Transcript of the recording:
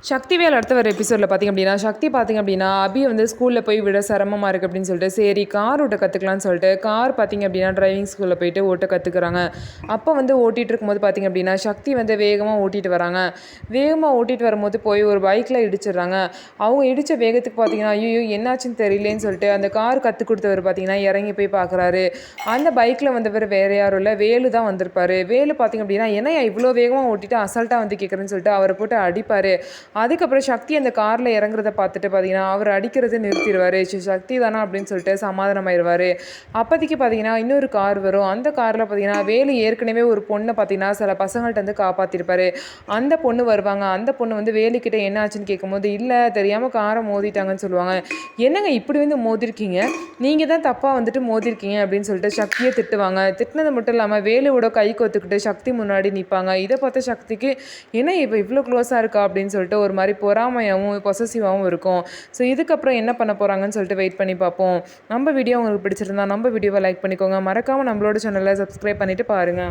சக்திவேல் அடுத்த வர எபிசோடில் பார்த்திங்க அப்படின்னா சக்தி பார்த்திங்க அப்படின்னா அபி வந்து ஸ்கூலில் போய் விட சிரமமாக இருக்குது அப்படின்னு சொல்லிட்டு சரி கார் ஓட்ட கற்றுக்கலான்னு சொல்லிட்டு கார் பார்த்திங்க அப்படின்னா டிரைவிங் ஸ்கூலில் போயிட்டு ஓட்ட கற்றுக்குறாங்க. அப்போ வந்து ஓட்டிகிட்டு இருக்கும்போது பார்த்திங்க அப்படின்னா சக்தி வந்து வேகமாக ஓட்டிகிட்டு வராங்க. வேகமாக ஓட்டிகிட்டு வரும்போது போய் ஒரு பைக்கில் இடிச்சிடுறாங்க. அவங்க இடித்த வேகத்துக்கு பார்த்திங்கன்னா ஐயோ என்னாச்சுன்னு தெரியலேன்னு சொல்லிட்டு அந்த கார் கற்றுக் கொடுத்தவர் பார்த்திங்கன்னா இறங்கி போய் பார்க்குறாரு. அந்த பைக்கில் வந்தவர் வேறு யாரும் இல்லை, வேலு தான் வந்திருப்பார். வேலு பார்த்திங்க அப்படின்னா என்னையா இவ்வளோ வேகமாக ஓட்டிட்டு அசால்ட்டாக வந்து கேட்குறேன்னு சொல்லிட்டு அவரை போட்டு அடிப்பார். அதுக்கப்புறம் சக்தி அந்த காரில் இறங்குறத பார்த்துட்டு பார்த்தீங்கன்னா அவர் அடிக்கிறத நிறுத்திடுவார். சக்தி தானா அப்படின்னு சொல்லிட்டு சமாதானமாயிருவார். அப்போதைக்கு பார்த்தீங்கன்னா இன்னொரு கார் வரும். அந்த காரில் பார்த்தீங்கன்னா வேலு ஏற்கனவே ஒரு பொண்ணை பார்த்தீங்கன்னா சில பசங்கள்ட்ட வந்து காப்பாற்றிருப்பாரு. அந்த பொண்ணு வருவாங்க. அந்த பொண்ணு வந்து வேலுக்கிட்ட என்ன ஆச்சுன்னு கேட்கும்போது இல்லை தெரியாமல் காரை மோதிட்டாங்கன்னு சொல்லுவாங்க. என்னங்க இப்படி வந்து மோதிருக்கீங்க, நீங்கள் தான் தப்பாக வந்துட்டு மோதிருக்கீங்க அப்படின்னு சொல்லிட்டு சக்தியை திட்டுவாங்க. திட்டினது மட்டும் இல்லாமல் வேலுவோட கை கொத்துக்கிட்டு சக்தி முன்னாடி நிற்பாங்க. இதை பார்த்த சக்திக்கு என்ன இப்போ இவ்வளோ க்ளோஸாக இருக்கா அப்படின்னு சொல்லிட்டு ஒரு மாதிரி பொறாமையாகவும் பொசசிவாகவும் இருக்கும். ஸோ இதுக்கப்புறம் என்ன பண்ண போகிறாங்கன்னு சொல்லிட்டு வெயிட் பண்ணி பார்ப்போம். நம்ம வீடியோ உங்களுக்கு பிடிச்சிருந்தா நம்ம வீடியோவை லைக் பண்ணிக்கோங்க. மறக்காமல் நம்மளோட சேனலை சப்ஸ்கிரைப் பண்ணிவிட்டு பாருங்கள்.